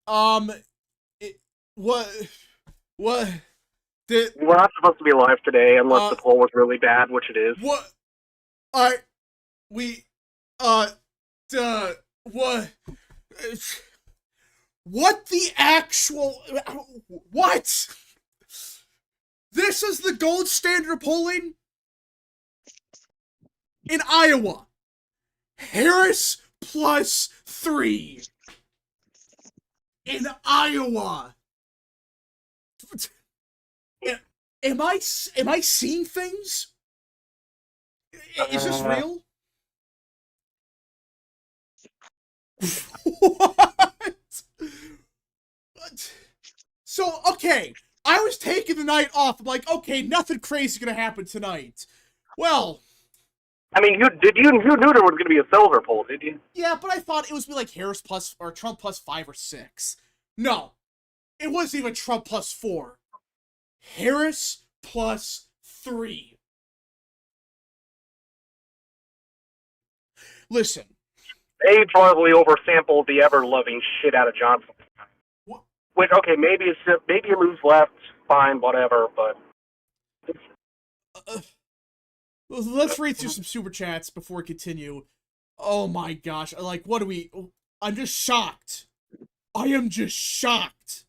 Um, what, what, did, We're not supposed to be live today unless uh, the poll was really bad, which it is. what, I, we, uh, duh, what, what the actual, what? This is the gold standard polling in Iowa. Harris plus 3 in Iowa. Am I seeing things? Is this real? What? So, okay, I was taking the night off. I'm like, okay, nothing crazy is gonna happen tonight. Well, I mean, you knew there was going to be a silver poll, did you? yeah, but I thought it was be like Harris plus or Trump plus 5 or 6. No, it wasn't even Trump plus 4. Harris plus 3. Listen. They probably oversampled the ever-loving shit out of Johnson. What? Which, okay, maybe he moves left, fine, whatever, but... Let's read through some super chats before we continue. Oh my gosh. Like, what do we... I'm just shocked. I am just shocked.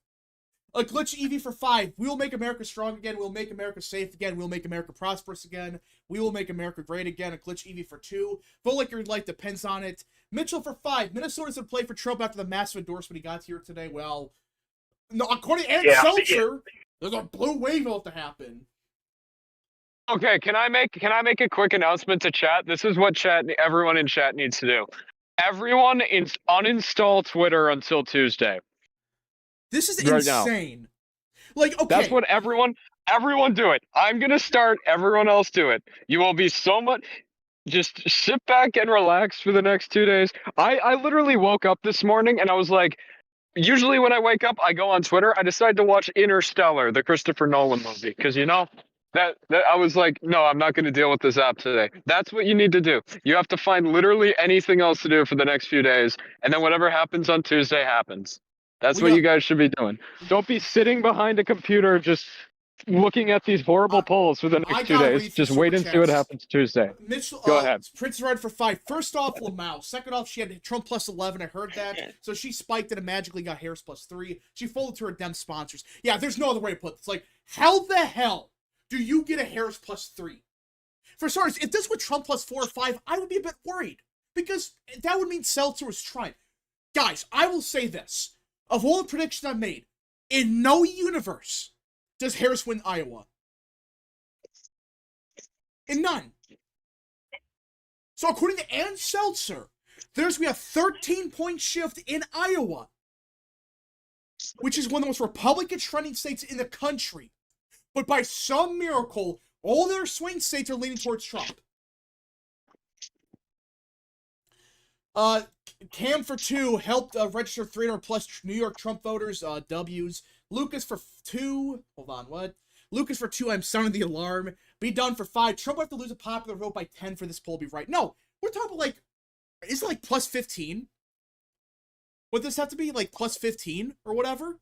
A glitch EV for 5. We will make America strong again. We'll make America safe again. We'll make America prosperous again. We will make America great again. A glitch EV for 2. Vote like your life depends on it. Mitchell for 5. Minnesota's in play for Trump after the massive endorsement he got here today. Well, no, according to Aaron Seltzer, there's a blue wave about to happen. Okay, can I make a quick announcement to chat? This is what everyone in chat needs to do. Everyone uninstall Twitter until Tuesday. This is insane. Like, okay. That's what everyone do it. I'm gonna start, everyone else do it. You will be so much. Just sit back and relax for the next 2 days. I literally woke up this morning and I was like, usually when I wake up, I go on Twitter. I decided to watch Interstellar, the Christopher Nolan movie, because that I was like, no, I'm not going to deal with this app today. That's what you need to do. You have to find literally anything else to do for the next few days, and then whatever happens on Tuesday happens. That's what you guys should be doing. Don't be sitting behind a computer just looking at these horrible polls for the next 2 days. Just wait and see what happens Tuesday. Mitchell, go ahead. Prince Red for 5. First off, Lamau. Second off, she had Trump plus 11. I heard that. So she spiked it and magically got Harris plus 3. She folded to her Dem sponsors. Yeah, there's no other way to put this. Like, how the hell do you get a Harris plus 3? For starters, if this was Trump plus 4 or 5, I would be a bit worried. Because that would mean Seltzer was trying. Guys, I will say this. Of all the predictions I've made, in no universe does Harris win Iowa. In none. So according to Ann Seltzer, there's going to be a 13-point shift in Iowa, which is one of the most Republican trending states in the country. But by some miracle, all their swing states are leaning towards Trump. Cam for 2 helped register 300 plus New York Trump voters, W's. Lucas for 2, hold on, what? Lucas for 2, I'm sounding the alarm. Be done for 5. Trump will have to lose a popular vote by 10 for this poll to be right. No, we're talking like, is it like plus 15? Would this have to be like plus 15 or whatever?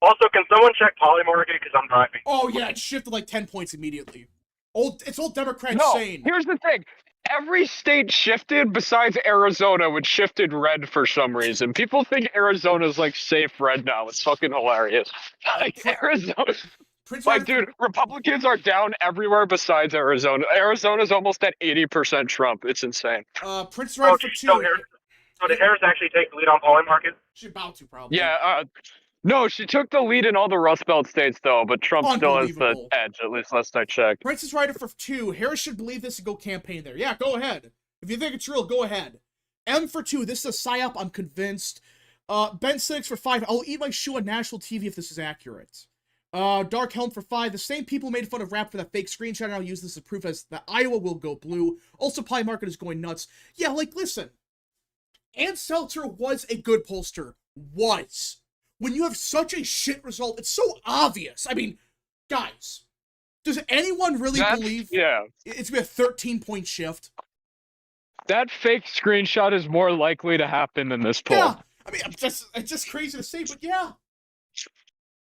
Also, can someone check Polymarket because I'm driving? Oh yeah, it shifted like 10 points immediately. It's all Democrat sane. Here's the thing. Every state shifted besides Arizona, which shifted red for some reason. People think Arizona's like safe red now. It's fucking hilarious. Like Arizona. Like, dude, Republicans are down everywhere besides Arizona. Arizona's almost at 80% Trump. It's insane. Prince Red for 2. So did Harris actually take the lead on Polymarket? She's about to, probably. Yeah, no, she took the lead in all the Rust Belt states, though, but Trump still has the edge, at least last I checked. Princess Rider for 2. Harris should believe this and go campaign there. Yeah, go ahead. If you think it's real, go ahead. M for 2. This is a psyop, I'm convinced. Ben 6 for 5. I'll eat my shoe on national TV if this is accurate. Dark Helm for 5. The same people made fun of rap for that fake screenshot, and I'll use this as proof as that Iowa will go blue. Also, Polymarket is going nuts. Yeah, like, listen. Ann Seltzer was a good pollster. Was. When you have such a shit result, it's so obvious. I mean, guys, does anyone really believe it's going to be a 13-point shift? That fake screenshot is more likely to happen than this poll. Yeah, I mean, it's just crazy to say, but yeah.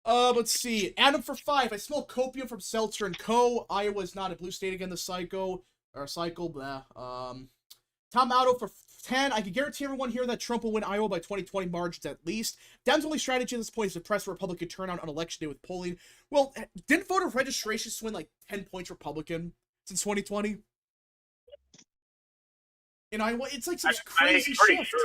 Let's see. Adam for 5. I smell copium from Seltzer and Co. Iowa's not a blue state again. The cycle. Blah. Tom Otto for 10. I can guarantee everyone here that Trump will win Iowa by 2020 margins at least. Dems' only strategy at this point is to suppress Republican turnout on election day with polling. Well, didn't voter registration swing like 10 points Republican since 2020? In Iowa, it's like such crazy shift. Sure.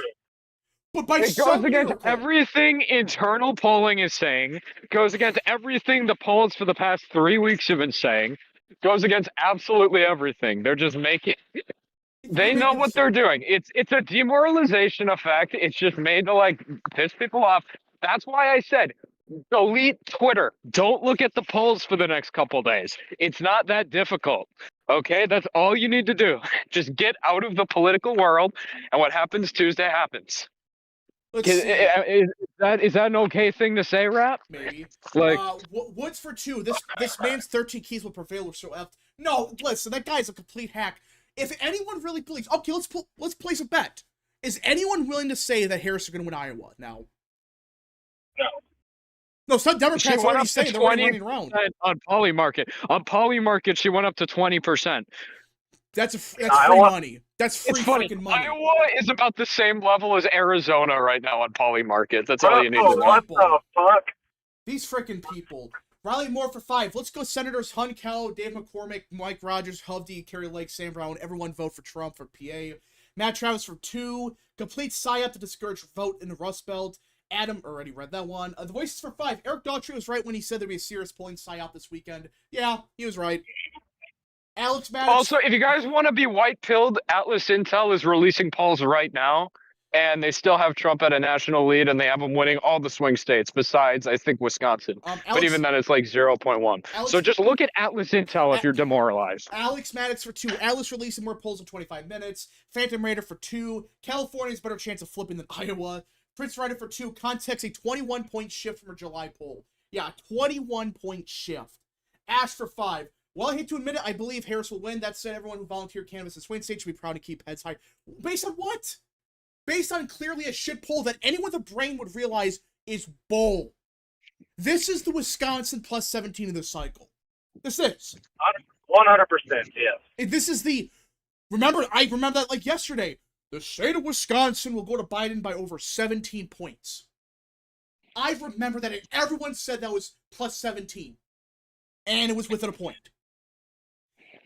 But by it goes against everything internal polling is saying, goes against everything the polls for the past 3 weeks have been saying, goes against absolutely everything. They're just making... They know what they're doing. It's a demoralization effect. It's just made to like piss people off. That's why I said delete Twitter. Don't look at the polls for the next couple days. It's not that difficult. Okay, that's all you need to do. Just get out of the political world, and what happens Tuesday happens. Is that an okay thing to say, Rap? Maybe. Like Woods for 2. This man's 13 keys will prevail or so effed. No, listen, that guy's a complete hack. If anyone really believes, okay, let's place a bet. Is anyone willing to say that Harris is going to win Iowa now? No. No, some Democrats already saying they're already running around. On Polymarket. On Polymarket, she went up to 20%. That's free money. That's free fucking money. Iowa is about the same level as Arizona right now on Polymarket. That's all you need to know. What the fuck? These freaking people. Riley Moore for 5. Let's go Senators Hun Cal, Dave McCormick, Mike Rogers, Hovde, Kerry Lake, Sam Brown. Everyone vote for Trump for PA. Matt Travis for 2. Complete psyop to discourage vote in the Rust Belt. Adam already read that one. The Voices for 5. Eric Daughtry was right when he said there'd be a serious polling psyop this weekend. Yeah, he was right. Alex Maddox. Also, if you guys want to be white-pilled, Atlas Intel is releasing polls right now, and they still have Trump at a national lead, and they have him winning all the swing states besides, I think, Wisconsin. But even then, it's like 0.1. So just look at Atlas Intel if you're demoralized. Alex Maddox for 2. Atlas releasing more polls in 25 minutes. Phantom Raider for 2. California's better chance of flipping than Iowa. Prince Ryder for 2. Context, a 21-point shift from her July poll. Yeah, 21-point shift. Ash for 5. Well, I hate to admit it, I believe Harris will win. That said, everyone who volunteered canvas in Swing State should be proud to keep heads high. Based on what? Based on clearly a shit poll that anyone with a brain would realize is bull. This is the Wisconsin plus 17 of the cycle. This is. 100%, yes. This is the... I remember that like yesterday. The state of Wisconsin will go to Biden by over 17 points. I remember that everyone said that was plus 17. And it was within a point.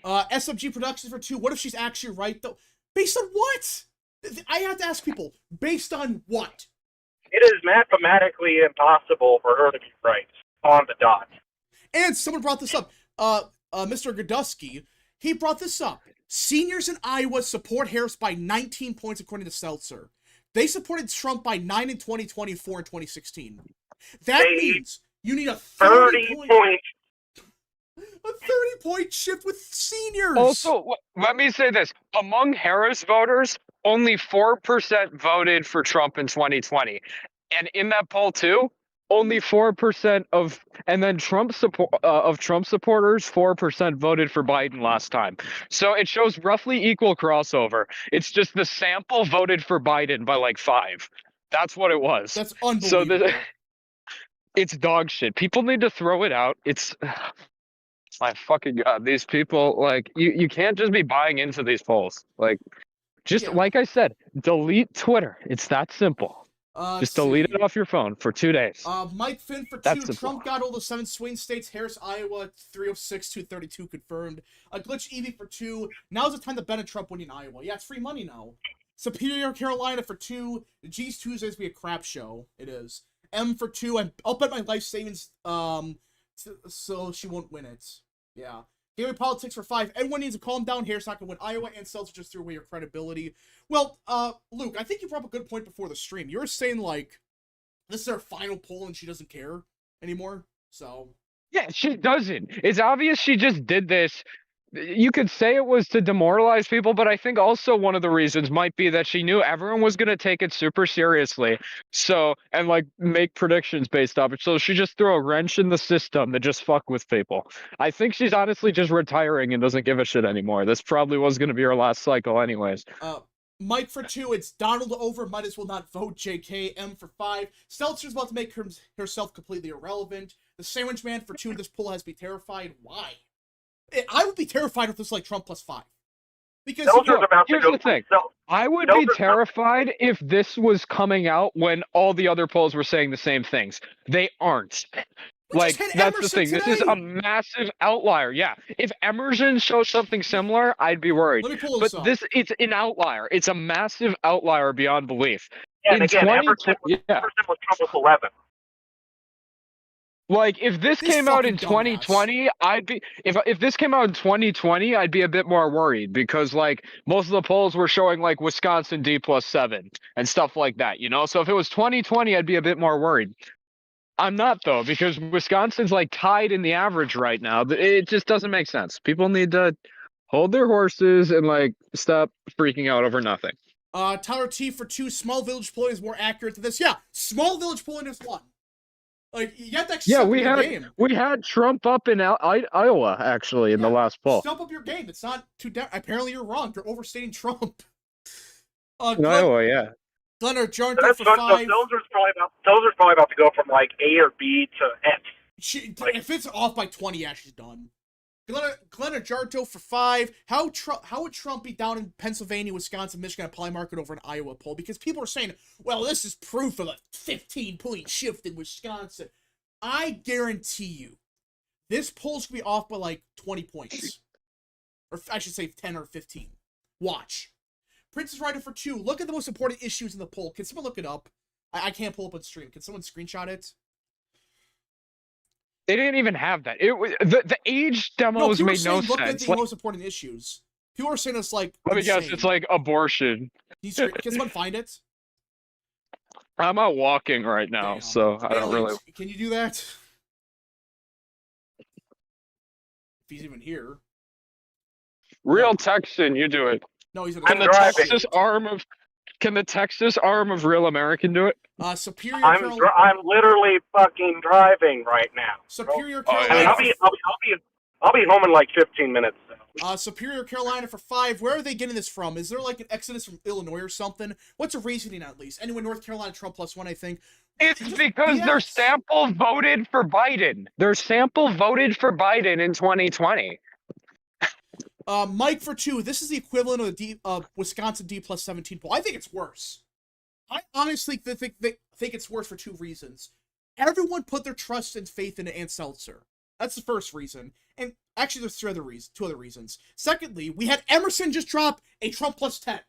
SFG Productions for 2. What if she's actually right, though? Based on what? I have to ask people. Based on what? It is mathematically impossible for her to be right on the dot. And someone brought this up. Mr. Godusky, he brought this up. Seniors in Iowa support Harris by 19 points, according to Seltzer. They supported Trump by 9 in 2020 and 4 in 2016. That means you need a 30 point... A 30-point shift with seniors. Also, let me say this. Among Harris voters, only 4% voted for Trump in 2020. And in that poll, too, only 4% of Trump supporters, 4% voted for Biden last time. So it shows roughly equal crossover. It's just the sample voted for Biden by like 5. That's what it was. That's unbelievable. So it's dog shit. People need to throw it out. It's... My fucking God, these people, like, you can't just be buying into these polls. Like, like I said, delete Twitter. It's that simple. Just delete it off your phone for 2 days. Mike Finn for 2. Trump got all the 7 swing states. Harris, Iowa, 306, 232 confirmed. Glitch Evie for 2. Now's the time to bet on Trump winning Iowa. Yeah, it's free money now. Superior Carolina for 2. G's Tuesdays be a crap show. It is. M for 2. I'll bet my life savings so she won't win it. Yeah. Daily Politics for 5. Everyone needs to calm down. Harris not going to win Iowa, and Seltzer just threw away your credibility. Well, Luke, I think you brought up a good point before the stream. You were saying, like, this is her final poll and she doesn't care anymore, so... Yeah, she doesn't. It's obvious she just did this you could say it was to demoralize people, but I think also one of the reasons might be that she knew everyone was going to take it super seriously. So, and like make predictions based off it. So she just threw a wrench in the system to just fuck with people. I think she's honestly just retiring and doesn't give a shit anymore. This probably was going to be her last cycle anyways. Mike for 2, it's Donald over, might as well not vote. JK. M for 5, Stelzer's about to make herself completely irrelevant. The Sandwich Man for 2, this poll has me terrified. Why? I would be terrified if this was like Trump plus 5. Because here's the thing. I would be terrified if this was coming out when all the other polls were saying the same things. They aren't. Like, that's the thing. This is a massive outlier. Yeah. If Emerson shows something similar, I'd be worried. Let me pull this up. But it's an outlier. It's a massive outlier beyond belief. Yeah, and again, Emerson was Trump with 11. Like, if this came out in 2020, I'd be if this came out in 2020, I'd be a bit more worried because like most of the polls were showing like Wisconsin D+7 and stuff like that, you know? So if it was 2020, I'd be a bit more worried. I'm not though, because Wisconsin's like tied in the average right now. It just doesn't make sense. People need to hold their horses and like stop freaking out over nothing. Tyler T for 2, small village polling is more accurate than this. Yeah, small village polling is 1. Like, you have to accept your game. We had Trump up in Iowa, actually, in the last poll. Step up your game. It's not too apparently you're wrong. You're overstating Trump. In Iowa, yeah. Glenn or Jarn for 5. Stelzer's probably about to go from, like, A or B to F. If it's off by 20, yeah, she's done. Glenn or Jarto for 5. How would Trump be down in Pennsylvania, Wisconsin, Michigan, and probably market over an Iowa poll? Because people are saying, well, this is proof of a 15-point shift in Wisconsin. I guarantee you, this poll's going to be off by like 20 points. Or I should say 10 or 15. Watch. Princess Rider for 2. Look at the most important issues in the poll. Can someone look it up? I can't pull up on stream. Can someone screenshot it? They didn't even have that. It was the age demos made no sense. Look at the most important issues. People are saying it's like. Let me guess, it's like abortion. Can someone find it? I'm out walking right now, so I don't really. Can you do that? If he's even here. Real Texan, you do it. No, he's in Can the Texas arm of Real American do it? Superior. I'm literally fucking driving right now. Superior Carolina. I'll be home in like 15 minutes. Superior Carolina for 5. Where are they getting this from? Is there like an exodus from Illinois or something? What's a reasoning at least? Anyway, North Carolina Trump plus 1, I think. It's because their sample voted for Biden. Their sample voted for Biden in 2020. Mike for 2. This is the equivalent of the Wisconsin D+17 poll. I think it's worse. I honestly think it's worse for 2 reasons. Everyone put their trust and faith in Ann Seltzer. That's the first reason. And actually, there's 2 other reasons. Secondly, we had Emerson just drop a Trump plus 10.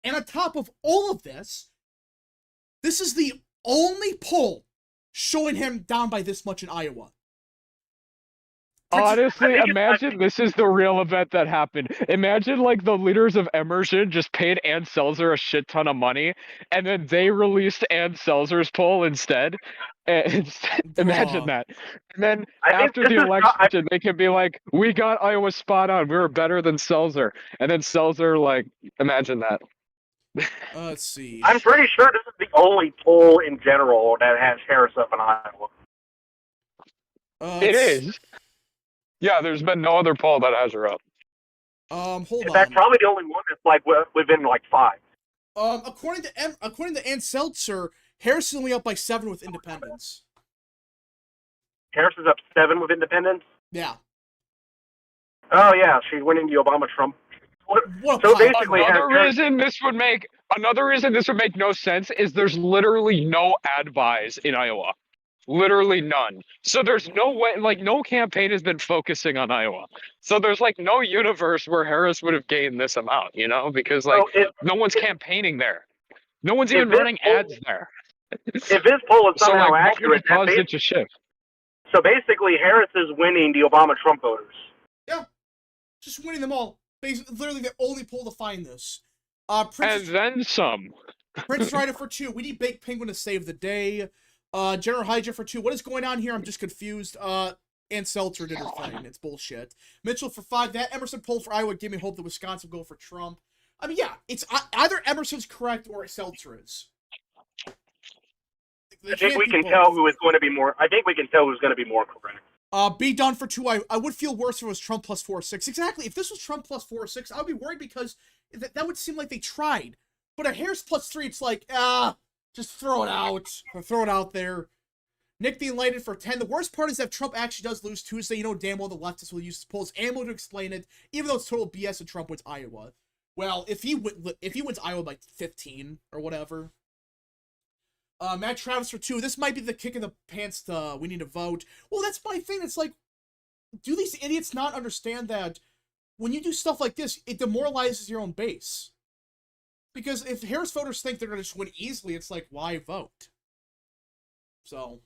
And on top of all of this, this is the only poll showing him down by this much in Iowa. Honestly, imagine this is the real event that happened. Imagine like the leaders of Emerson just paid Ann Seltzer a shit ton of money, and then they released Ann Seltzer's poll instead. And imagine that. And then after the election, they can be like, "We got Iowa spot on. We were better than Seltzer." And then Seltzer, like, imagine that. Let's see. I'm pretty sure this is the only poll in general that has Harris up in Iowa. It is. Yeah, there's been no other poll that has her up. Hold on. That's probably the only one that's like within like 5. According to Ann Seltzer, Harris is only up by 7 with independents. Harris is up 7 with independents? Yeah. Oh yeah, she's winning the Obama-Trump. So basically, another reason this would make no sense is there's literally no ad buys in Iowa. Literally none. So there's no way, like, no campaign has been focusing on Iowa. So there's like no universe where Harris would have gained this amount, you know, because like no one's campaigning there. No one's even running ads there. If this poll is somehow so, like, accurate, caused it to shift. So basically, Harris is winning the Obama-Trump voters. Yeah, just winning them all. Literally the only poll to find this. And then some. Prince Rider for 2. We need Baked Penguin to save the day. General Hydra for 2. What is going on here? I'm just confused. And Seltzer did her thing. It's bullshit. Mitchell for 5. That Emerson poll for Iowa gave me hope that Wisconsin will go for Trump. I mean, yeah, it's either Emerson's correct or Seltzer is. I think we can tell who is going to be more. I think we can tell who's going to be more correct. B done for 2. I would feel worse if it was Trump plus 4 or 6. Exactly. If this was Trump plus 4 or 6, I would be worried because that would seem like they tried. But a Harris plus 3, it's like, just throw it out. Or throw it out there. Nick the Enlightened for 10. The worst part is that if Trump actually does lose Tuesday, you know damn well the leftists will use his polls ammo to explain it, even though it's total BS and Trump wins Iowa. Well, if he wins Iowa by 15 or whatever. Matt Travis for 2. This might be the kick in the pants we need to vote. Well, that's my thing. It's like, do these idiots not understand that when you do stuff like this, it demoralizes your own base? Because if Harris voters think they're going to just win easily, it's like, why vote? So.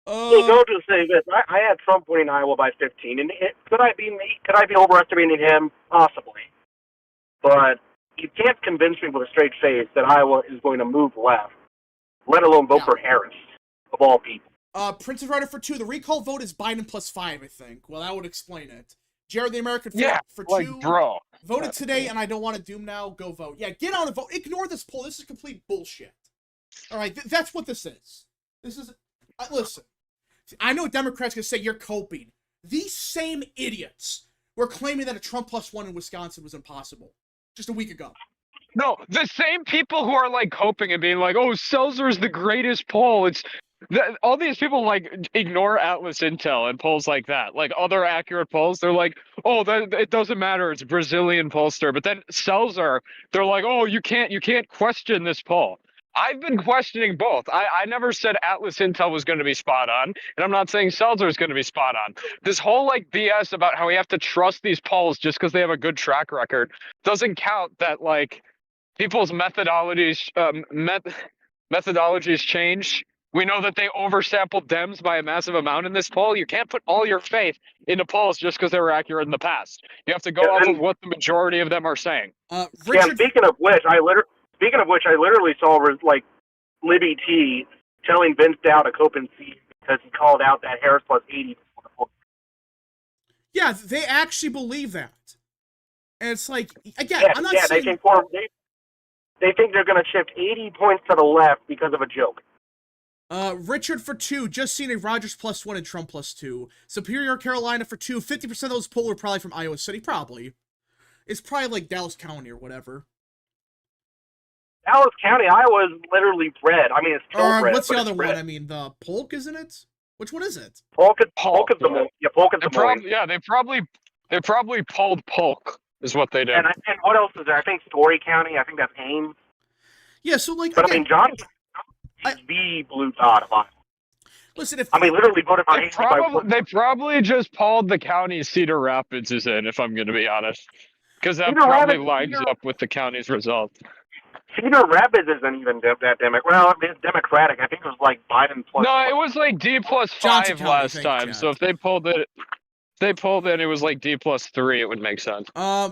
Go to say this. I had Trump winning Iowa by 15, and could I be overestimating him? Possibly. But you can't convince me with a straight face that Iowa is going to move left, let alone vote for Harris, of all people. Prince of Writer for 2. The recall vote is Biden plus 5, I think. Well, that would explain it. Jared the American for 2. Bro. Voted today, and I don't want to doom now. Go vote. Yeah, get out and vote. Ignore this poll. This is complete bullshit. All right, that's what this is. This is... listen, I know Democrats can say you're coping. These same idiots were claiming that a Trump plus 1 in Wisconsin was impossible just a week ago. No, the same people who are like hoping and being like, "Oh, Seltzer's the greatest poll." It's all these people like ignore Atlas Intel and polls like that, like other accurate polls. They're like, "Oh, it doesn't matter. It's a Brazilian pollster." But then Seltzer, they're like, "Oh, you can't question this poll." I've been questioning both. I never said Atlas Intel was going to be spot on, and I'm not saying Seltzer is going to be spot on. This whole like BS about how we have to trust these polls just because they have a good track record doesn't count. That like people's methodologies change. We know that they oversampled Dems by a massive amount in this poll. You can't put all your faith into polls just because they were accurate in the past. You have to go off of what the majority of them are saying. Richard... Speaking of which, I literally saw like Libby T telling Vince Dow to cope and see because he called out that Harris plus 80. Yeah, they actually believe that. And it's like, again, I'm not saying... They think they're going to shift 80 points to the left because of a joke. Richard for 2, just seen a Rogers plus 1 and Trump plus 2. Superior Carolina for 2, 50% of those polls are probably from Iowa City, probably. It's probably like Dallas County or whatever. Dallas County, Iowa is literally red. I mean, it's still red. What's the other one? I mean, the Polk, isn't it? Which one is it? Polk is the Moines. Yeah, Polk is the Moines. Yeah, they probably polled Polk is what they did. And what else is there? I think Story County. I think that's Ames. Yeah, so like, but again, I mean, Johnson is the blue dot of Iowa. Listen, if literally voted for Ames. They probably just polled the county Cedar Rapids is in, if I'm going to be honest, because that probably lines up with the county's results. Cedar Rapids isn't even that Democratic. Well, it's Democratic. I think it was like Biden plus. No, it was like D plus 5 last time. So if they pulled it, it was like D plus 3. It would make sense.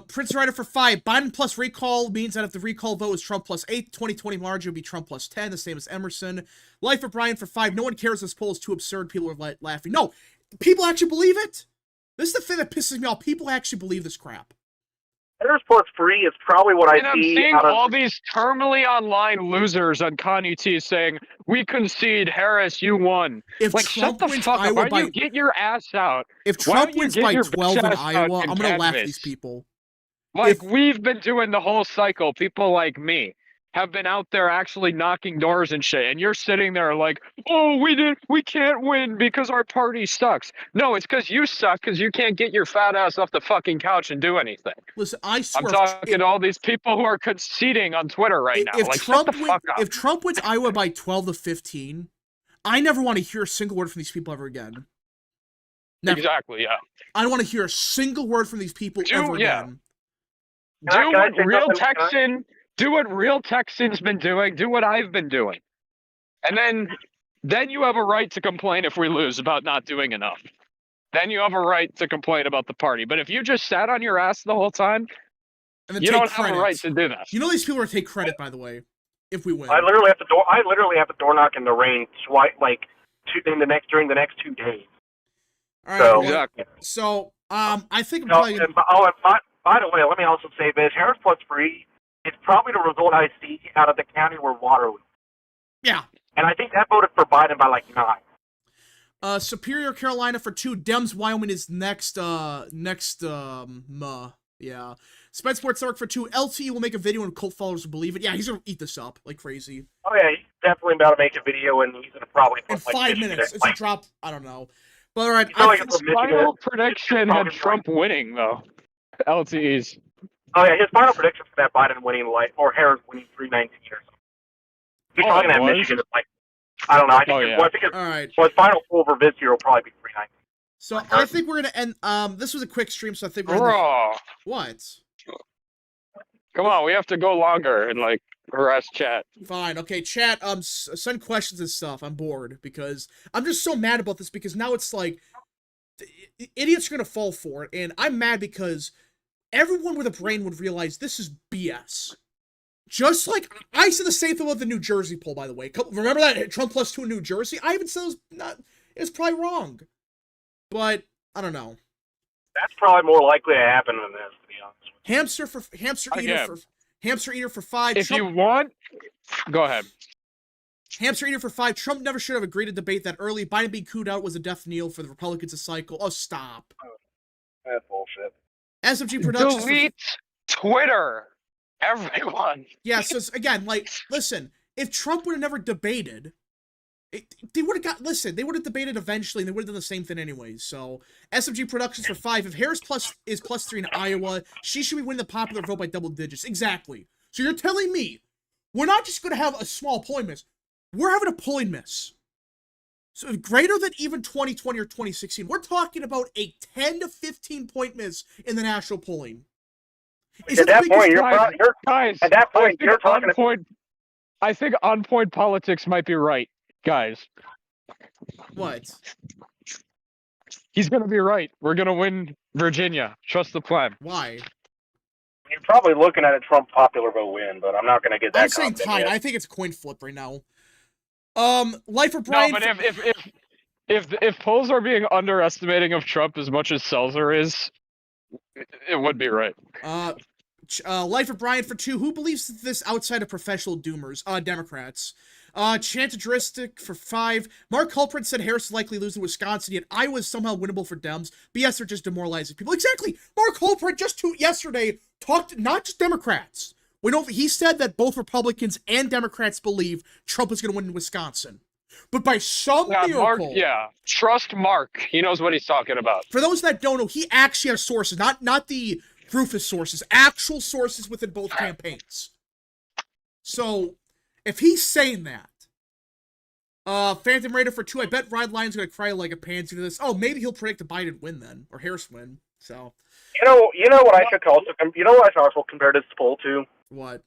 Prince Ryder for 5. Biden plus recall means that if the recall vote is Trump plus 8, 2020 margin would be Trump plus 10, the same as Emerson. Life for Brian for 5. No one cares. This poll is too absurd. People are laughing. No, people actually believe it. This is the thing that pisses me off. People actually believe this crap. Harris plus 3 is probably what I see. And I'm seeing all these terminally online losers on Connie T saying, "We concede, Harris, you won." If like, Trump shut the wins fuck up. Iowa Why don't you get your ass out? If Trump wins by 12 in ass Iowa, I'm going to laugh at canvas? these people. Like, we've been doing the whole cycle. People like me have been out there actually knocking doors and shit, and you're sitting there like, "Oh, we can't win because our party sucks." No, it's because you suck because you can't get your fat ass off the fucking couch and do anything. Listen, I swear. I'm talking to all these people who are conceding on Twitter right now. Like, shut the fuck up. If Trump wins Iowa by 12 to 15, I never want to hear a single word from these people ever again. Never. Exactly, yeah. I don't want to hear a single word from these people ever again. Do what real Texans been doing. Do what I've been doing. And then you have a right to complain if we lose about not doing enough. Then you have a right to complain about the party. But if you just sat on your ass the whole time, you don't have a right to do that. You know these people are going to take credit, by the way, if we win. I literally have to door knock in the rain during the next 2 days. All right. So, Well, Exactly. so I think I'm no, probably. and, by the way, let me also say this: Harris plus 3 is probably the result I see out of the county where Waterloo. Yeah. And I think that voted for Biden by like 9. Superior Carolina for 2. Dems Wyoming is next. Yeah. Sped Sports Network for 2. LTE will make a video and cult followers will believe it. Yeah, he's gonna eat this up like crazy. Oh yeah, he's definitely about to make a video, and he's gonna probably put In 5 minutes. It's a drop. I don't know. But all right. His final prediction had Trump winning, though. LTEs. Oh yeah, his final prediction for that Biden winning or Harris winning 319 or something. He's probably gonna have Michigan like I don't know. I think all right. His final poll for this year will probably be 319. So I think we're gonna end. This was a quick stream, so I think we're gonna. What? Come on, we have to go longer and like harass chat. Fine, okay, chat. Send questions and stuff. I'm bored because I'm just so mad about this because now it's like idiots are gonna fall for it, and I'm mad because everyone with a brain would realize this is BS. Just like I said the same thing about the New Jersey poll, by the way. Remember that Trump plus 2 in New Jersey? I even said it was probably wrong, but I don't know. That's probably more likely to happen than this, to be honest. Hamster eater for 5. If you want, go ahead. Hamster eater for 5. Trump never should have agreed to debate that early. Biden being cooed out was a death knell for the Republicans to cycle. Oh, stop. That's bullshit. SMG Productions. Delete Twitter, everyone. Yeah. So again, like, listen, if Trump would have never debated. They would have they would have debated eventually, and they would have done the same thing anyways. So, SMG Productions for 5. If Harris is plus 3 in Iowa, she should be winning the popular vote by double digits. Exactly. So you're telling me we're not just going to have a small polling miss. We're having a polling miss. So greater than even 2020 or 2016. We're talking about a 10 to 15 point miss in the national polling. At that point, you're talking on point. I think on point politics might be right. Guys. What? He's going to be right. We're going to win Virginia. Trust the plan. Why? You're probably looking at a Trump popular vote win, but I'm not going to get that. I'm saying tied. I think it's a coin flip right now. Life of Brian. No, but if polls are being underestimating of Trump as much as Seltzer is, it would be right. Life of Brian for 2. Who believes this outside of professional doomers? Democrats. Chantadristic for 5. Mark Culprit said Harris is likely losing Wisconsin, yet Iowa is somehow winnable for Dems. BS are just demoralizing people. Exactly. Mark Culprit yesterday talked not just Democrats. He said that both Republicans and Democrats believe Trump is going to win in Wisconsin. But by some miracle... Trust Mark. He knows what he's talking about. For those that don't know, he actually has sources, not the Rufus sources, actual sources within both campaigns. So... if he's saying that, Phantom Raider for 2, I bet Ryan Lyon's gonna cry like a pansy to this. Oh, maybe he'll predict a Biden win then, or Harris win. So, you know what I should also compare this poll to? What?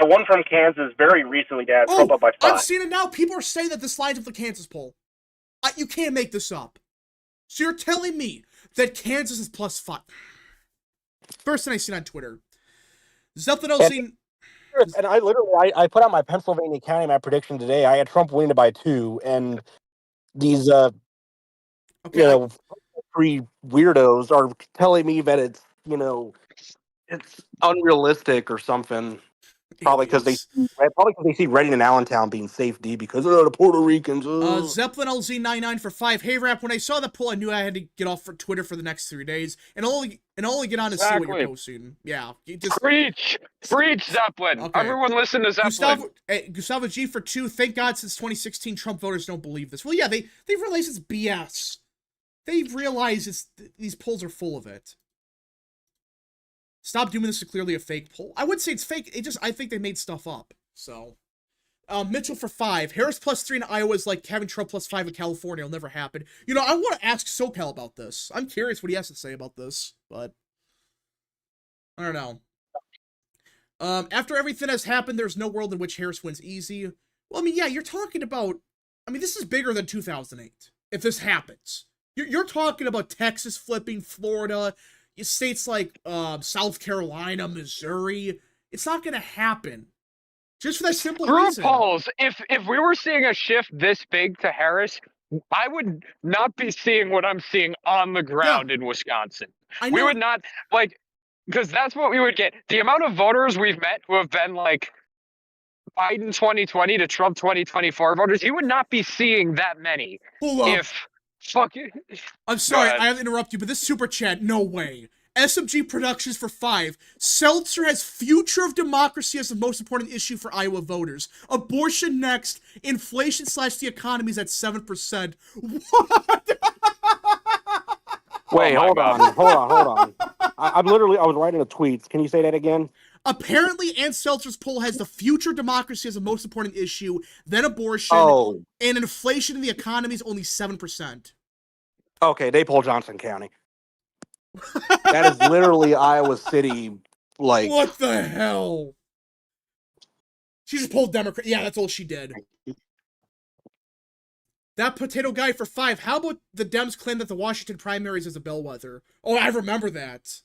The one from Kansas very recently had Trump up by 5. I've seen it now. People are saying that this lines up the Kansas poll. You can't make this up. So you're telling me that Kansas is plus 5? First thing I seen on Twitter. Something else seen. And I literally put out my Pennsylvania County, my prediction today. I had Trump winning by 2, and these three weirdos are telling me that it's unrealistic or something. Probably because they see Reading and Allentown being safe, because the Puerto Ricans. Zeppelin LZ99 for 5. Hey Rap, when I saw the poll, I knew I had to get off for Twitter for the next 3 days and only get on to see what you're posting. Yeah, preach Zeppelin. Okay. Everyone listen to Zeppelin. Gustavo G for 2. Thank God since 2016 Trump voters don't believe this. Well, yeah, they realize it's BS. They realize these polls are full of it. Stop doing this is clearly a fake poll. I wouldn't say it's fake. I think they made stuff up. So, Mitchell for 5. Harris plus 3 in Iowa is like having Trump plus 5 in California. It'll never happen. I want to ask SoCal about this. I'm curious what he has to say about this, but I don't know. After everything has happened, there's no world in which Harris wins easy. Well, I mean, yeah, you're talking about... I mean, this is bigger than 2008, if this happens. You're talking about Texas flipping, Florida... states like South Carolina, Missouri. It's not going to happen. Just for that simple reason. Polls. If we were seeing a shift this big to Harris, I would not be seeing what I'm seeing on the ground in Wisconsin. I We know. would not, like, because that's what we would get. The amount of voters we've met who have been like Biden 2020 to Trump 2024 voters, you would not be seeing that many Hold up. if fuck you. I'm sorry, I have to interrupt you, but this super chat, no way. SMG Productions for 5. Seltzer has future of democracy as the most important issue for Iowa voters. Abortion next. Inflation / the economy is at 7%. What? Wait, my hold God. on. I was writing a tweet. Can you say that again? Apparently, Ann Seltzer's poll has the future democracy as the most important issue, then abortion, Oh, and inflation in the economy is only 7%. okay. They poll Johnson County. That is literally Iowa City. Like, What the hell? She just pulled Democrat. Yeah, that's all she did. That potato guy for 5. How about the Dems claim that the Washington primaries is a bellwether? Oh, I remember that.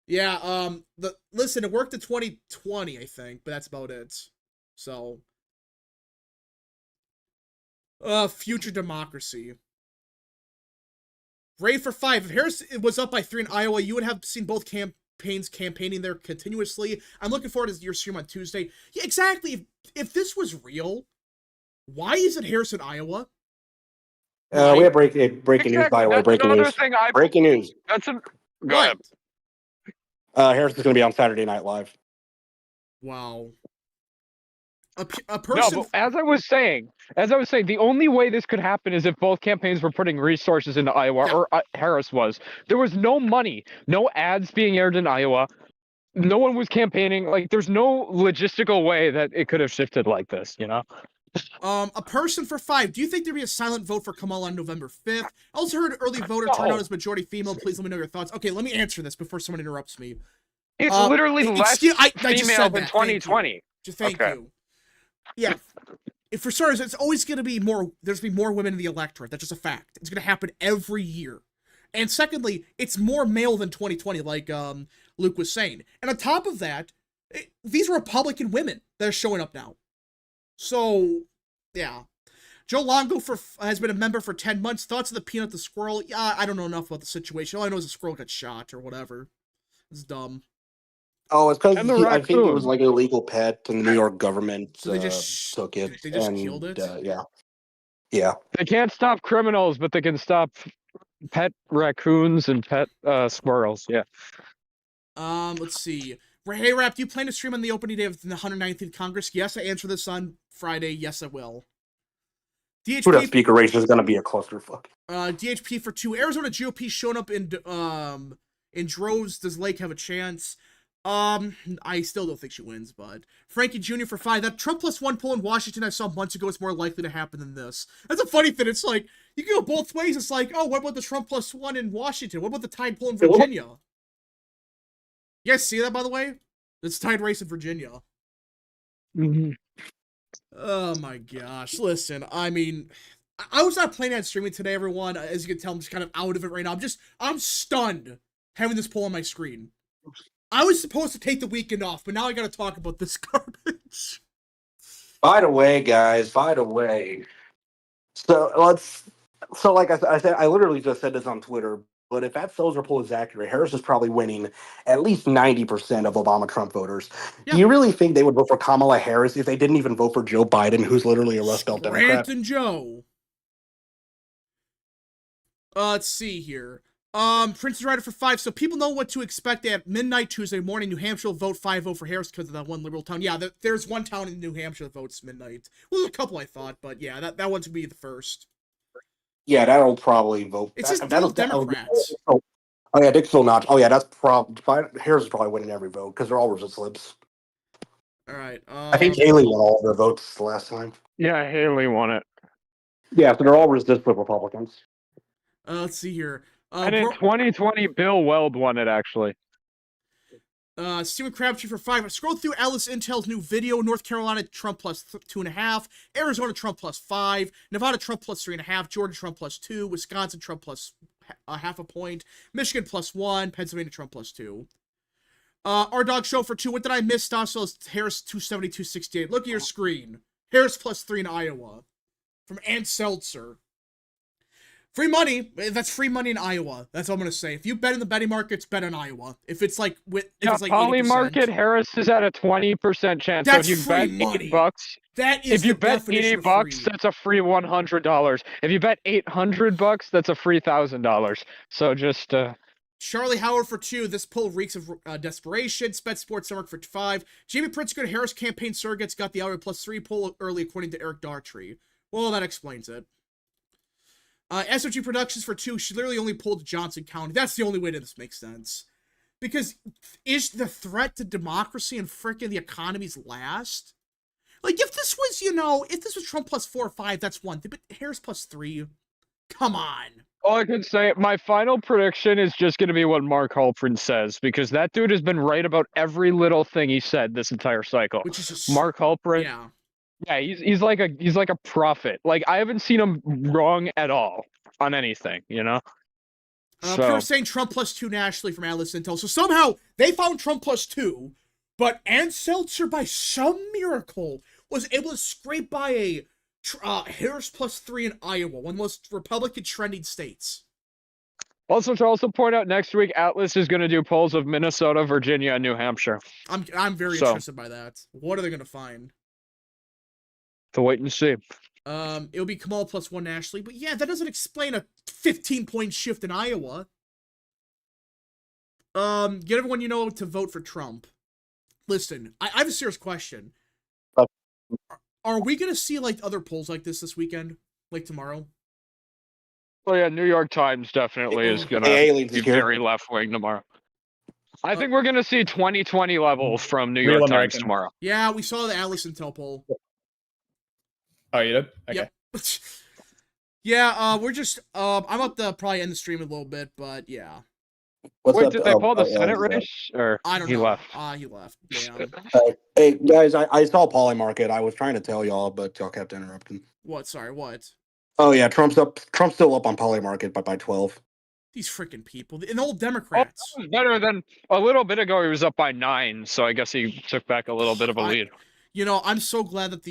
Yeah, listen, it worked in 2020, I think, but that's about it. So, future democracy. Ray for 5. If Harris was up by 3 in Iowa, you would have seen both campaigns campaigning there continuously. I'm looking forward to your stream on Tuesday. Yeah, exactly. If this was real, why is it Harris in Iowa? we have breaking news, by the way. That's Breaking another news. thing Breaking news. That's a go What? ahead. Harris is going to be on Saturday Night Live. Wow. A No, person. but as I was saying, the only way this could happen is if both campaigns were putting resources into Iowa, or Harris was. There was no money, no ads being aired in Iowa. No one was campaigning. Like, there's no logistical way that it could have shifted like this, you know? A person for 5. Do you think there'd be a silent vote for Kamala on November 5th? I also heard early voter turnout is majority female. Please let me know your thoughts. Okay, let me answer this before someone interrupts me. It's literally less I just female said than that. 2020. Thank you. Yeah. If for starters, it's always going to be more. There's going to be more women in the electorate. That's just a fact. It's going to happen every year. And secondly, it's more male than 2020, like Luke was saying. And on top of that, these are Republican women that are showing up now. So, yeah. Joe Longo has been a member for 10 months. Thoughts of the peanut the squirrel? Yeah, I don't know enough about the situation. All I know is the squirrel got shot or whatever. It's dumb. Oh, it's because I think it raccoon. was like an illegal pet, and the New York government So they just took it. They just and, killed it. Yeah. They can't stop criminals, but they can stop pet raccoons and pet squirrels. Yeah. Let's see. Hey, Rap, do you plan to stream on the opening day of the 119th Congress? Yes, I answer this on Friday. Yes, I will. That DHP speaker race is going to be a clusterfuck. DHP for 2. Arizona GOP showing up in droves. Does Lake have a chance? I still don't think she wins, but Frankie Jr. for 5. That Trump +1 poll in Washington I saw months ago is more likely to happen than this. That's a funny thing. It's like, you can go both ways. It's like, oh, what about the Trump +1 in Washington? What about the tied poll in Virginia? You guys see that, by the way? It's tied race in Virginia. Mm-hmm. Oh my gosh. Listen, I mean, I was not planning on streaming today, everyone. As you can tell, I'm just kind of out of it right now. I'm stunned having this poll on my screen. I was supposed to take the weekend off, but now I gotta talk about this garbage. By the way, guys, so like I said, I literally just said this on Twitter, but if that Seltzer poll is accurate, Harris is probably winning at least 90% of Obama-Trump voters. Yeah. Do you really think they would vote for Kamala Harris if they didn't even vote for Joe Biden, who's literally a Rust Belt Democrat? Scranton Joe. Let's see here. Prince is Rider for 5. So people know what to expect at midnight Tuesday morning. New Hampshire will vote 5-0 for Harris because of that one liberal town. Yeah, there's one town in New Hampshire that votes midnight. Well, there's a couple I thought, but yeah, that one's gonna be the first. Yeah, that'll probably vote. It's just Democrats. Oh yeah, Dick still not. Oh yeah, that's Harris is probably winning every vote because they're all resist slips. All right. I think Haley won all their votes the last time. Yeah, Haley won it. Yeah, so they're all resist slip Republicans. Let's see here. And in 2020, Bill Weld won it, actually. Stephen Crabtree for 5. Scroll through Alice Intel's new video. North Carolina, Trump +2.5. Arizona, Trump +5. Nevada, Trump +3.5. Georgia, Trump +2. Wisconsin, Trump +0.5 point. Michigan +1. Pennsylvania, Trump +2. Our dog show for 2. What did I miss? Stossel is Harris 272.68. Look at your screen. Harris +3 in Iowa. From Ann Seltzer. Free money. That's free money in Iowa. That's all I'm gonna say. If you bet in the betting markets, bet in Iowa. If it's like Poly 80%, market, Harris is at a 20% chance. that's so if you free bet money. $8, That if is you the bet definition of $80, free. that's a free $100. If you bet $800, that's a free $1,000. So just Charlie Howard for 2. This poll reeks of desperation. Spet Sports Network for 5. Jamie Pritzker, Harris campaign surrogates got the Iowa +3 poll early, according to Eric Dartree. Well, that explains it. SOG Productions for 2. She literally only pulled Johnson County. That's the only way that this makes sense. Because is the threat to democracy and frickin' the economy's last? Like, if this was, if this was Trump +4 or 5, that's one thing. But Harris +3, come on. all I can say, my final prediction is just going to be what Mark Halperin says, because that dude has been right about every little thing he said this entire cycle. Which is just Mark Halperin. Yeah. Yeah, he's like a prophet. Like, I haven't seen him wrong at all on anything, People are saying Trump +2 nationally from Atlas Intel. So somehow they found Trump +2, but Ann Seltzer, by some miracle, was able to scrape by a Harris +3 in Iowa, one of the most Republican trending states. Also, to also point out, next week Atlas is going to do polls of Minnesota, Virginia, and New Hampshire. I'm very interested by that. What are they going to find? To wait and see. It'll be Kamala +1 nationally, but yeah, that doesn't explain a 15-point shift in Iowa. Get everyone you know to vote for Trump. Listen, I have a serious question. Are we gonna see like other polls like this weekend, like tomorrow? Oh yeah, New York Times definitely is gonna be very left wing tomorrow. I think we're gonna see 2020 levels from New York Times tomorrow. Yeah, we saw the Atlas Intel poll. Oh, you did? Okay. Yep. Yeah, we're just I'm about to probably end the stream in a little bit, but yeah. Wait, did they call the Senate race, or I don't know. He left? He left. Damn. Hey guys, I saw Poly Market. I was trying to tell y'all, but y'all kept interrupting. What? Sorry, what? Oh yeah, Trump's still up on Poly Market by 12. These freaking people, and old Democrats. Oh, that was better than a little bit ago. He was up by 9, so I guess he took back a little bit of a lead. I'm so glad that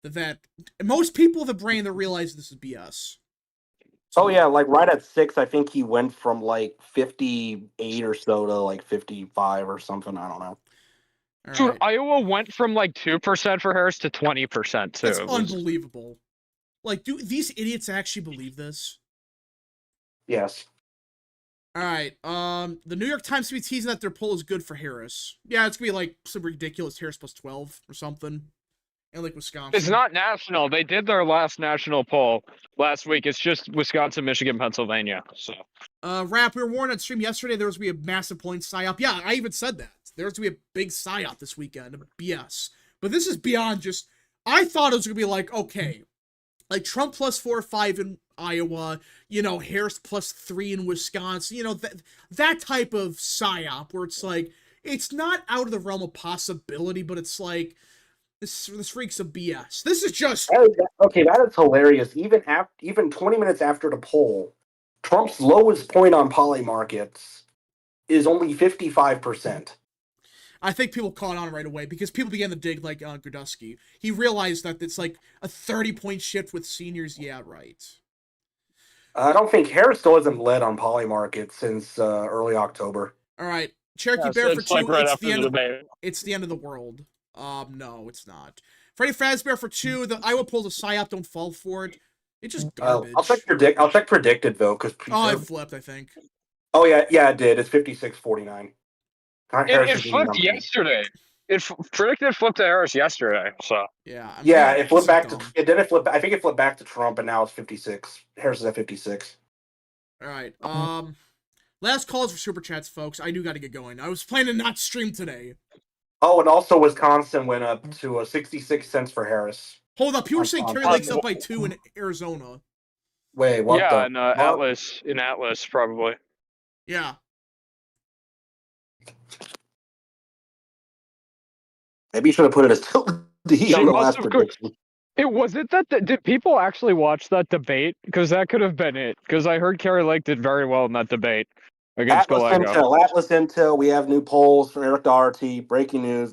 that most people with a brain that realize this is BS. Oh yeah, like right at 6, I think he went from like 58 or so to like 55 or something. I don't know. Dude, right. Iowa went from like 2% for Harris to 20% too. That's unbelievable. Like, do these idiots actually believe this? Yes. All right. The New York Times will be teasing that their poll is good for Harris. Yeah, it's gonna be like some ridiculous Harris +12 or something. And like Wisconsin. It's not national. They did their last national poll last week. It's just Wisconsin, Michigan, Pennsylvania. So Rap, we were warned on stream yesterday there was gonna be a massive point psyop. Yeah, I even said that. There's gonna be a big psyop this weekend. BS. But this is beyond just I thought it was gonna be like, okay, like Trump +4 or 5 in Iowa, Harris +3 in Wisconsin, that type of psyop where it's like it's not out of the realm of possibility, but it's like this freaks of BS. This is just okay. That is hilarious. Even 20 minutes after the poll, Trump's lowest point on Poly Markets is only 55%. I think people caught on right away because people began to dig like Grodowski. He realized that it's like a 30-point shift with seniors. Yeah, right. I don't think Harris still hasn't led on Poly Market since early October. All right, Cherokee Bear for 2. Like right it's the end of the world. No, it's not. Freddie Fazbear for 2. The Iowa polls a psyop. Don't fall for it. It's just garbage. I'll check predicted though, because it flipped. I think. Oh yeah, it did. It's 56-49. It flipped yesterday. It predicted flip to Harris yesterday. So yeah, it flipped back to it. Then it flipped. I think it flipped back to Trump, and now it's 56. Harris is at 56. All right. Last calls for super chats, folks. I do got to get going. I was planning to not stream today. Oh, and also Wisconsin went up to 66 cents for Harris. Hold up, you were saying Kerry Lake's up by 2 in Arizona. Wait, what? Yeah, in Atlas, probably. Yeah. Maybe you should have put it as D on the last prediction. Did people actually watch that debate? Because that could have been it. Because I heard Kerry Lake did very well in that debate against Gallego. Atlas Intel. We have new polls from Eric Doherty. Breaking news.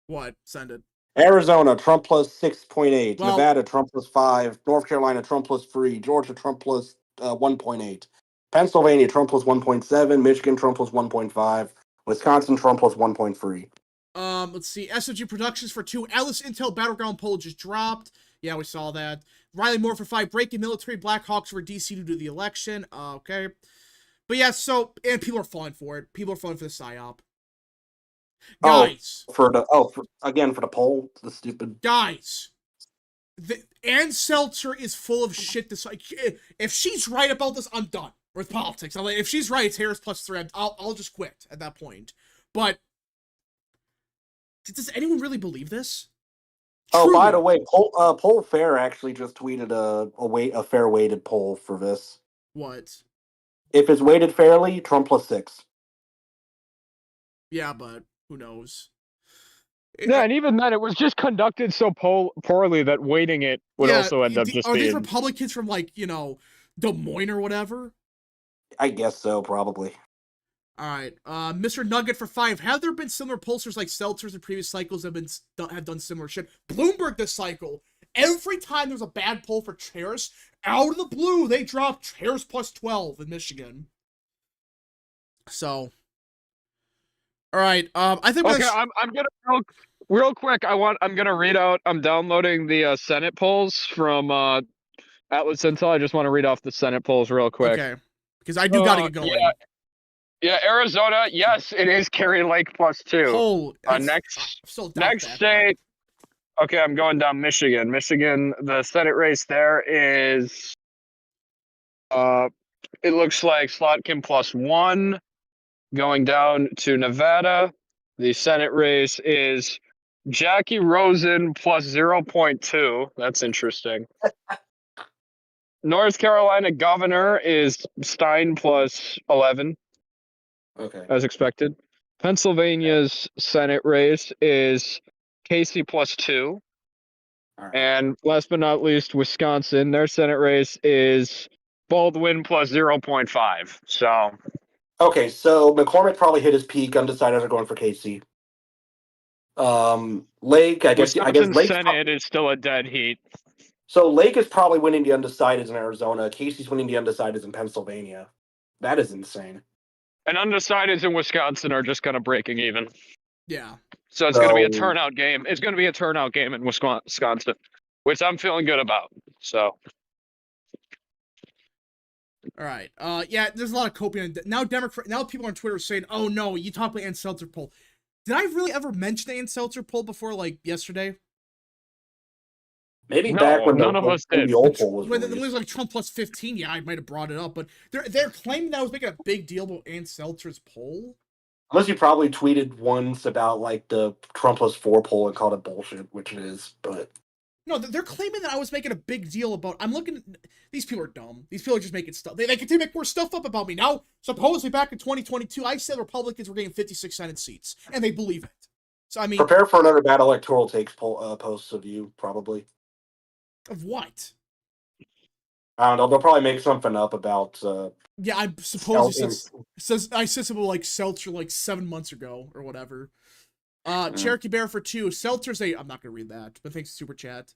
What? Send it. Arizona, Trump plus 6.8. Well- Nevada, Trump plus 5. North Carolina, Trump plus 3. Georgia, Trump plus 1.8. Pennsylvania, Trump plus 1.7. Michigan, Trump plus 1.5. Wisconsin, Trump plus 1.3. Let's see. SMG Productions for 2. Alice Intel Battleground poll just dropped. Yeah, we saw that. Riley Moore for 5. Breaking military Blackhawks for DC due to the election. Okay. But yeah, so, and people are falling for it. People are falling for the PSYOP. Guys. For the poll, the stupid. Guys. Ann Seltzer is full of shit. This, like, if she's right about this, I'm done with politics. I'm like, if she's right, it's Harris plus 3. I'll just quit at that point. But does anyone really believe this? Oh, Truly. by the way, Poll Fair actually just tweeted a fair weighted poll for this. What? If it's weighted fairly, Trump plus 6. Yeah, but who knows? Yeah, and even then, it was just conducted so poorly that weighting it would also end up just are being... these Republicans from, like, you know, Des Moines or whatever? I guess so, probably. All right, Mr. Nugget for 5. Have there been similar pollsters like Seltzers in previous cycles have done similar shit? Bloomberg this cycle. Every time there's a bad poll for Harris, out of the blue, they dropped Harris plus 12 in Michigan. So, all right, I think. Okay, I'm gonna real quick. I'm gonna read out. I'm downloading the Senate polls from Atlas Intel. I just want to read off the Senate polls real quick. Okay, because I do gotta get going. Yeah, Arizona. Yes, it is Carrie Lake plus 2. Next state. Okay, I'm going down Michigan. Michigan, the Senate race there is. It looks like Slotkin plus 1. Going down to Nevada, the Senate race is Jackie Rosen plus 0.2. That's interesting. North Carolina governor is Stein plus 11. Okay. As expected. Pennsylvania's Senate race is Casey plus 2. All right. And last but not least, Wisconsin, their Senate race is Baldwin plus 0.5. So. Okay, so McCormick probably hit his peak. Undecided are going for Casey. Lake, I guess Lake Senate is still a dead heat. So Lake is probably winning the undecideds in Arizona. Casey's winning the undecideds in Pennsylvania. That is insane. And undecideds in Wisconsin are just kind of breaking even. Yeah. So it's going to be a turnout game. It's going to be a turnout game in Wisconsin, which I'm feeling good about. So. All right. Yeah, there's a lot of coping. Now people on Twitter are saying, oh no, you talked about Ann Seltzer poll. Did I really ever mention the Ann Seltzer poll before, like, yesterday? Maybe back when none of us did. The old poll was when released. it was like Trump plus 15, yeah, I might have brought it up, but they're claiming that I was making a big deal about Ann Seltzer's poll. Unless you probably tweeted once about, like, the Trump plus 4 poll and called it bullshit, which it is, but... No, they're claiming that I was making a big deal about... I'm looking... These people are dumb. These people are just making stuff... They continue to make more stuff up about me. Now, supposedly back in 2022, I said Republicans were getting 56 Senate seats, and they believe it. So, I mean... Prepare for another bad electoral takes posts of you, probably. Of what? I don't know. They'll probably make something up about... yeah, I suppose I said something like Seltzer like 7 months ago, or whatever. Cherokee Bear for 2. Seltzer's I'm not gonna read that, but thanks to Super Chat.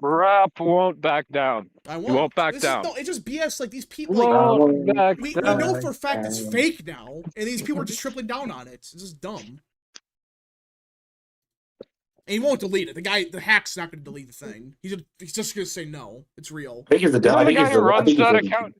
Rap won't back down. I won't. You won't back down. No, it's just BS. Like, these people, we know for a fact it's fake now, and these people are just tripling down on it. It's just dumb. And he won't delete it. The hack's not gonna delete the thing. He's just gonna say no. It's real. I think he's the guy who runs that account.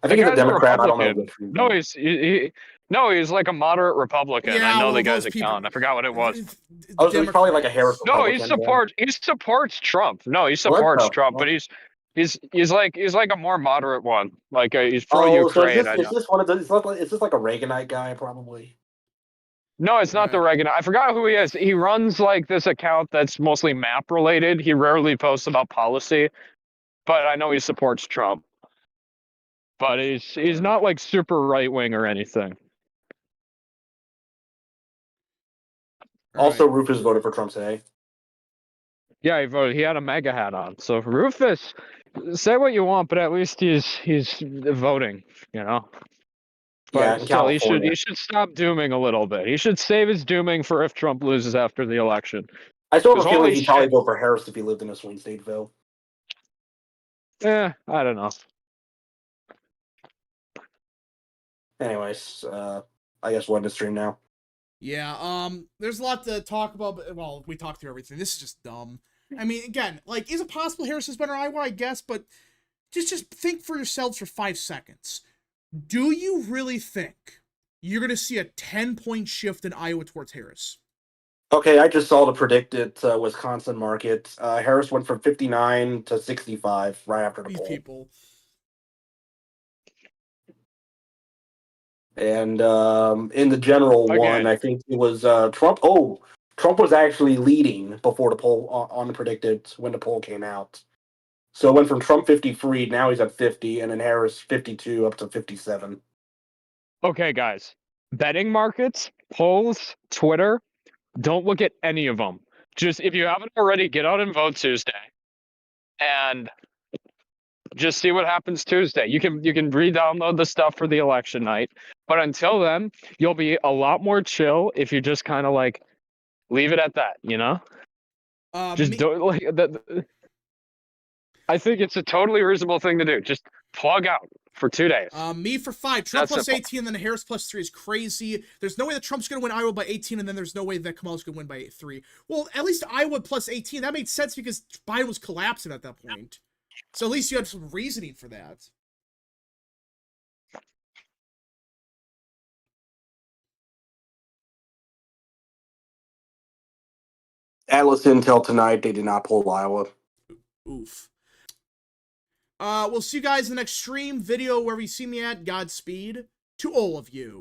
I think he's a Democrat. I don't know. No, he's like a moderate Republican. Yeah, I know the guy's account. I forgot what it was. Oh, so he's probably like a Harris Republican. No, he supports Trump. No, he supports Trump, but he's like a more moderate one. Like he's pro Ukraine. So is this one of those? Is this like a Reaganite guy probably? No, it's not the Reagan. I forgot who he is. He runs like this account that's mostly map related. He rarely posts about policy, but I know he supports Trump. But he's not like super right wing or anything. Also, Rufus voted for Trump today. Yeah, he voted. He had a MAGA hat on. So Rufus, say what you want, but at least he's voting. You know. But Yeah, in still, California. he should stop dooming a little bit. He should save his dooming for if Trump loses after the election. I still have Because a feeling holy he'd probably shit. vote for Harris if he lived in a swing state, though. I don't know. Anyways, I guess we'll end the stream now. Yeah, there's a lot to talk about, but, well, we talked through everything. This is just dumb. I mean, again, like, is it possible Harris is better than Iowa? I guess, but just think for yourselves for 5 seconds. Do you really think you're going to see a 10-point shift in Iowa towards Harris? Okay, I just saw the predicted Wisconsin market. Harris went from 59 to 65 right after the These poll. people. And in the general Again. one, I think it was Trump. Oh, Trump was actually leading before the poll on the predicted when the poll came out. So it went from Trump 53, now he's at 50, and then Harris 52 up to 57. Okay, guys. Betting markets, polls, Twitter, don't look at any of them. Just, if you haven't already, get out and vote Tuesday. And just see what happens Tuesday. You can re-download the stuff for the election night. But until then, you'll be a lot more chill if you just kind of like leave it at that, you know? Just don't like that. I think it's a totally reasonable thing to do. Just plug out for 2 days. Me for 5. Trump That's plus simple. 18, and then Harris plus 3 is crazy. There's no way that Trump's going to win Iowa by 18, and then there's no way that Kamala's going to win by 3. Well, at least Iowa plus 18, that made sense because Biden was collapsing at that point. So at least you had some reasoning for that. Atlas Intel tonight, they did not poll Iowa. Oof. We'll see you guys in the next stream, video, wherever you see me at. Godspeed to all of you.